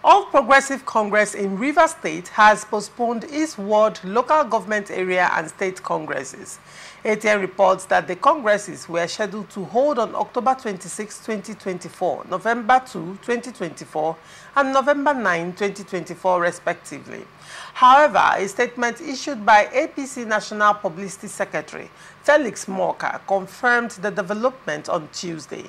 All Progressive Congress in Rivers State has postponed its ward, local government area and state congresses. ATN reports that the congresses were scheduled to hold on October 26, 2024, November 2, 2024, and November 9, 2024, respectively. However, a statement issued by APC National Publicity Secretary Felix Morka confirmed the development on Tuesday.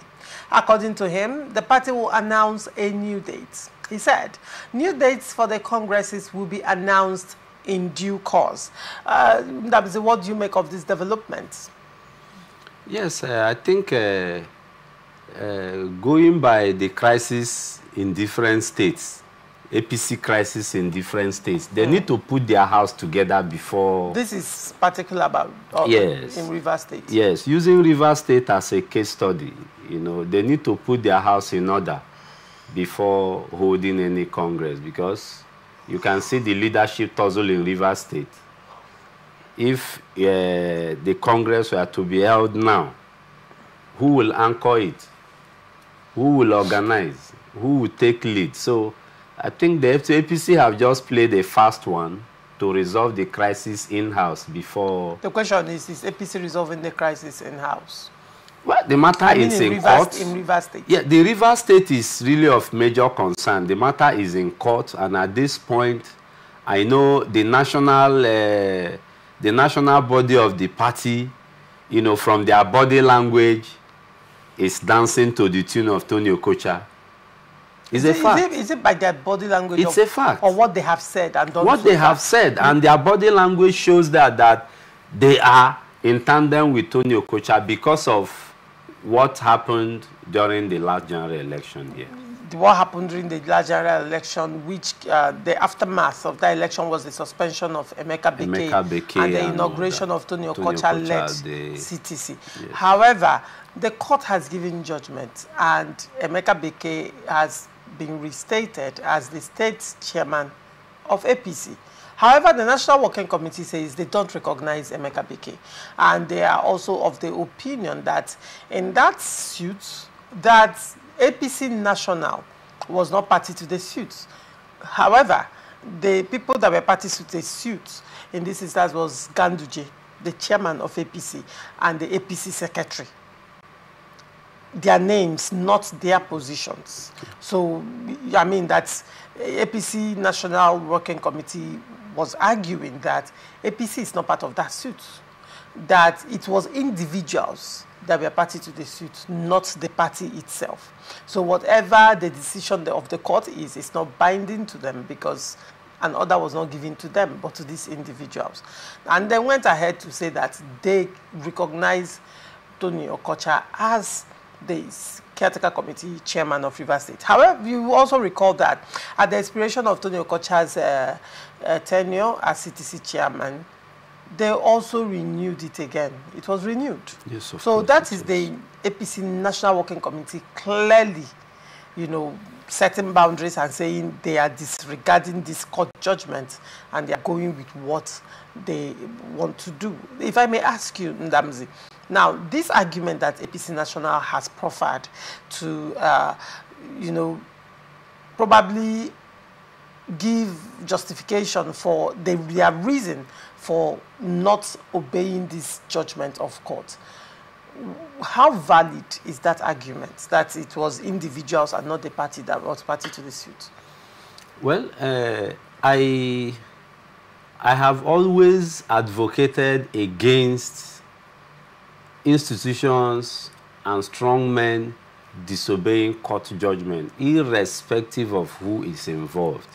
According to him, the party will announce a new date. He said, new dates for the congresses will be announced in due course. What do you make of this development? Yes, I think going by the crisis in different states, APC crisis in different states, they need to put their house together before... This is particular about yes, in Rivers State. Yes, using Rivers State as a case study, you know, they need to put their house in order before holding any congress, because you can see the leadership tussle in Rivers State. If the congress were to be held now, who will anchor it? Who will organize? Who will take lead? So I think the APC have just played a fast one to resolve the crisis in-house before... The question is APC resolving the crisis in-house? Well, the matter is in court. In Rivers State. Yeah, the Rivers State is really of major concern. The matter is in court, and at this point, I know the national body of the party, you know, from their body language, is dancing to the tune of Tony Okocha. Is it by their body language? It's a fact. Or what they have said and done? What they have said, and their body language shows that they are in tandem with Tony Okocha because of what happened during the last general election here. What happened during the last general election, which the aftermath of that election was the suspension of Emeka Beke and the inauguration of Tony Okocha-led CTC. Yes. However, the court has given judgment, and Emeka Beke has been restated as the state chairman of APC. However, the National Working Committee says they don't recognize Emeka Beke, and they are also of the opinion that in that suit, that APC National was not party to the suit. However, the people that were party to the suit in this instance was Ganduje, the chairman of APC, and the APC secretary. Their names, not their positions. So, I mean, that APC National Working Committee was arguing that APC is not part of that suit, that it was individuals that were party to the suit, not the party itself. So whatever the decision of the court is, it's not binding to them because an order was not given to them, but to these individuals. And they went ahead to say that they recognize Tony Okocha as the caretaker committee chairman of Rivers State. However, you also recall that at the expiration of Tony Okocha's tenure as CTC chairman, they also renewed it again. It was renewed. Yes, of course, that is the APC National Working Committee clearly, you know, setting boundaries and saying they are disregarding this court judgment and they are going with what they want to do. If I may ask you, Ndamzi, now this argument that APC National has proffered to, you know, probably give justification for their reason for not obeying this judgment of court. How valid is that argument, that it was individuals and not the party that was party to the suit? Well, I have always advocated against institutions and strongmen disobeying court judgment, irrespective of who is involved.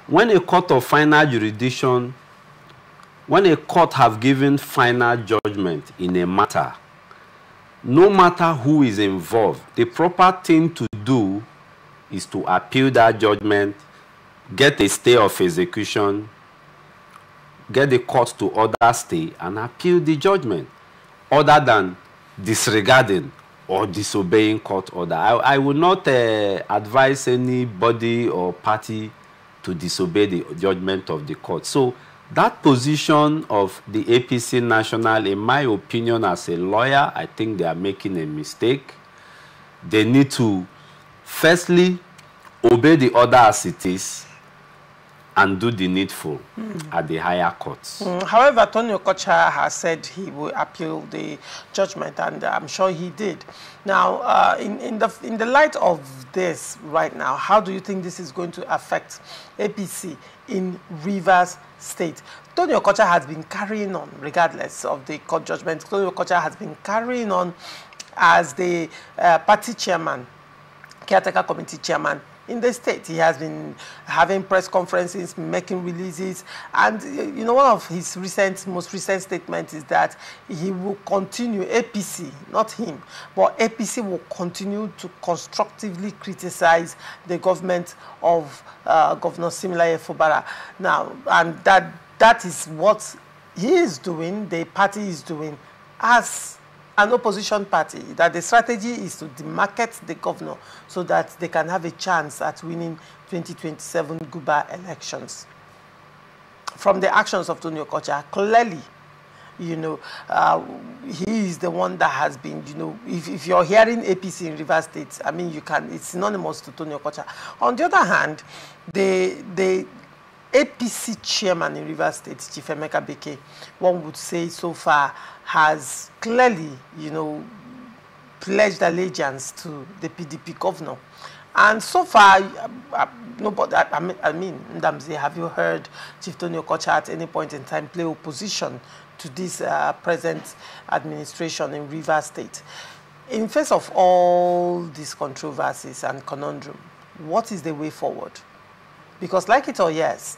When a court of final jurisdiction, when a court have given final judgment in a matter, no matter who is involved, the proper thing to do is to appeal that judgment, get a stay of execution, get the court to order stay, and appeal the judgment, other than disregarding or disobeying court order. I would not advise anybody or party to disobey the judgment of the court. So that position of the APC National, in my opinion, as a lawyer, I think they are making a mistake. They need to, firstly, obey the order as it is, and do the needful at the higher courts. However, Tony Okocha has said he will appeal the judgment, and I'm sure he did. Now, in the light of this right now, how do you think this is going to affect APC in Rivers State? Tony Okocha has been carrying on, regardless of the court judgment. Tony Okocha has been carrying on as the party chairman, caretaker committee chairman in the state. He has been having press conferences, making releases, and you know, one of his most recent statements is that he will continue, APC, not him, but APC will continue to constructively criticize the government of Governor Similaye Fubara. Now, and that is what he is doing, the party is doing as an opposition party, that the strategy is to demarket the governor so that they can have a chance at winning 2027 Guba elections. From the actions of Tony Okocha, clearly, you know, he is the one that has been, you know, if you're hearing APC in Rivers State, I mean, it's synonymous to Tony Okocha. On the other hand, the APC chairman in Rivers State, Chief Emeka Beke, one would say so far, has clearly, you know, pledged allegiance to the PDP governor. And so far, nobody, I mean, Ndamzi, have you heard Chief Tony Okocha at any point in time play opposition to this present administration in Rivers State? In face of all these controversies and conundrum, what is the way forward? Because like it or yes,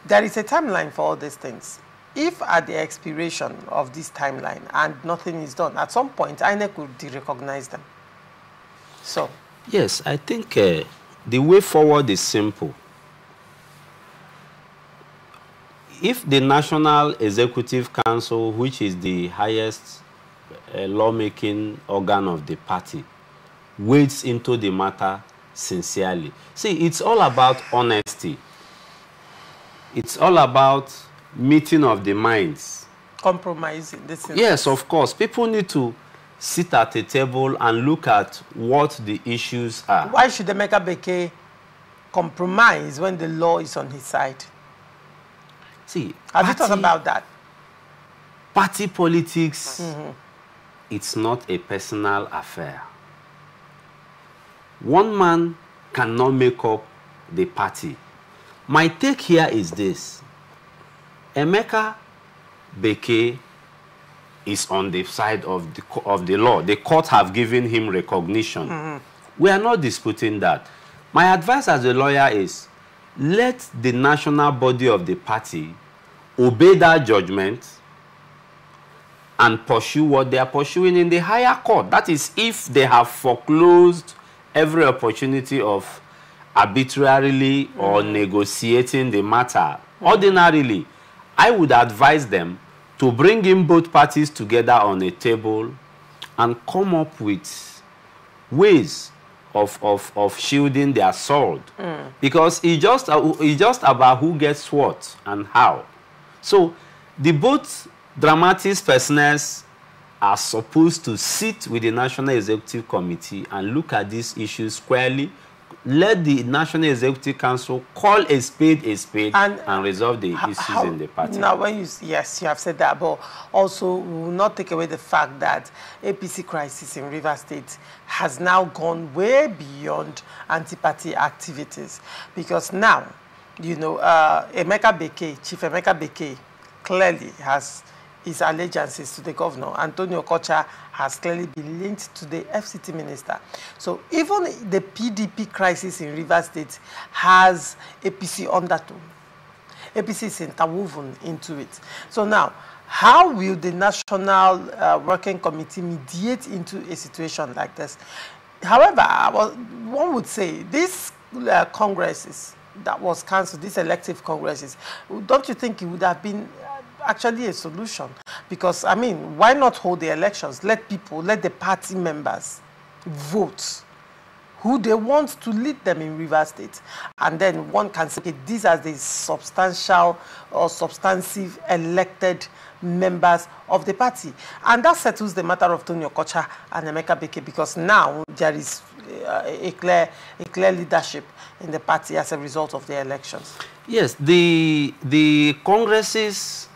there is a timeline for all these things. If at the expiration of this timeline and nothing is done, at some point, INEC will de-recognize them. So. Yes, I think the way forward is simple. If the National Executive Council, which is the highest lawmaking organ of the party, wades into the matter sincerely. See, it's all about honesty. It's all about meeting of the minds. Compromising. Yes, of course. People need to sit at a table and look at what the issues are. Why should Emeka Beke compromise when the law is on his side? See, have you thought about that? Party politics, it's not a personal affair. One man cannot make up the party. My take here is this. Emeka Beke is on the side of the law. The court have given him recognition. We are not disputing that. My advice as a lawyer is, let the national body of the party obey that judgment and pursue what they are pursuing in the higher court. That is, if they have foreclosed every opportunity of arbitrarily or negotiating the matter. Ordinarily, I would advise them to bring in both parties together on a table and come up with ways of shielding their sword. Because it's just about who gets what and how. So the both dramatists personnels are supposed to sit with the National Executive Committee and look at these issues squarely. Let the National Executive Council call a spade and resolve the issues in the party. Now, yes, you have said that, but also we will not take away the fact that APC crisis in Rivers State has now gone way beyond anti-party activities. Because now, you know, Emeka Beke, Chief Emeka Beke, clearly has his allegiances to the governor. Antonio Okocha has clearly been linked to the FCT minister. So even the PDP crisis in Rivers State has APC undertone. APC is interwoven into it. So now, how will the National Working Committee mediate into a situation like this? However, one would say these congresses that was cancelled, these elective congresses, don't you think it would have been actually a solution? Because, I mean, why not hold the elections? Let the party members vote who they want to lead them in Rivers State. And then one can say, okay, these are the substantial or substantive elected members of the party. And that settles the matter of Tony Okocha and Emeka Beke, because now there is a clear leadership in the party as a result of the elections? Yes, the congresses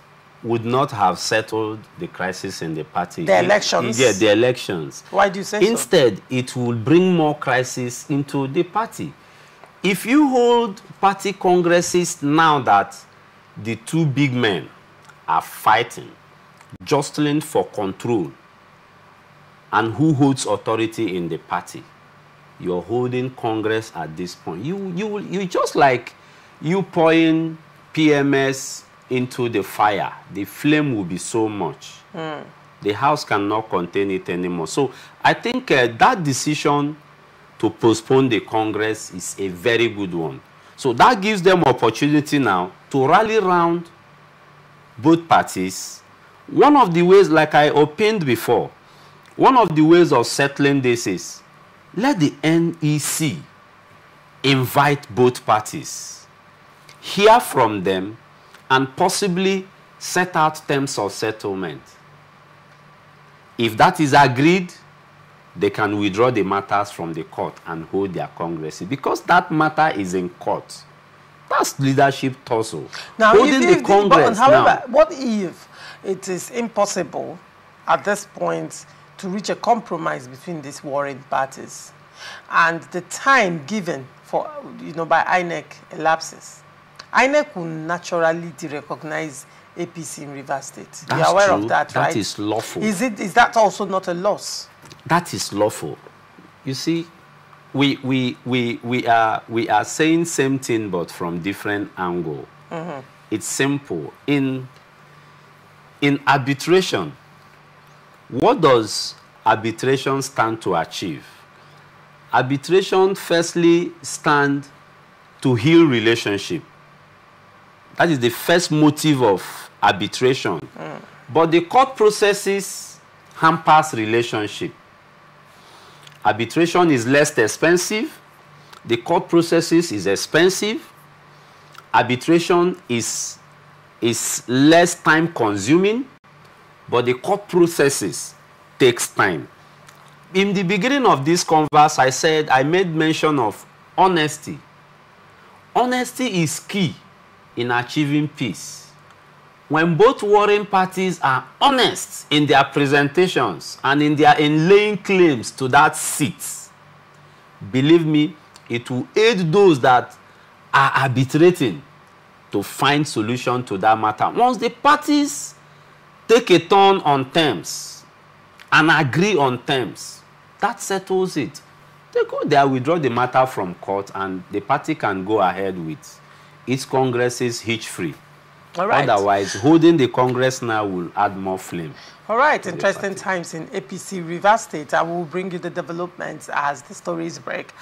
would not have settled the crisis in the party. The elections? Yeah, the elections. Why do you say Instead, it will bring more crisis into the party. If you hold party congresses now that the two big men are fighting, jostling for control, and who holds authority in the party, you're holding Congress at this point. You just like you pouring PMS into the fire, the flame will be so much. The house cannot contain it anymore. So I think that decision to postpone the Congress is a very good one. So that gives them opportunity now to rally around both parties. One of the ways, like I opined before, one of the ways of settling this is let the NEC invite both parties, hear from them, and possibly set out terms of settlement. If that is agreed, they can withdraw the matters from the court and hold their congresses. Because that matter is in court. That's leadership tussle. Now, however, what if it is impossible at this point to reach a compromise between these warring parties, and the time given for, by INEC elapses? INEC will naturally derecognize APC in Rivers State. You're aware of that, right? That is lawful. Is that also not a loss? That is lawful. You see, we are saying same thing but from different angle. It's simple. In arbitration, what does arbitration stand to achieve? Arbitration firstly stands to heal relationship. That is the first motive of arbitration. But the court processes hampers relationship. Arbitration is less expensive. The court processes is expensive. Arbitration is less time consuming, but the court processes takes time. In the beginning of this converse, I made mention of honesty. Honesty is key in achieving peace. When both warring parties are honest in their presentations and in laying claims to that seat, believe me, it will aid those that are arbitrating to find solution to that matter. Once the parties take a turn on terms and agree on terms, that settles it. They go there, withdraw the matter from court, and the party can go ahead with its congresses hitch-free. All right. Otherwise, holding the Congress now will add more flame. All right, interesting times in APC Rivers State. I will bring you the developments as the stories break.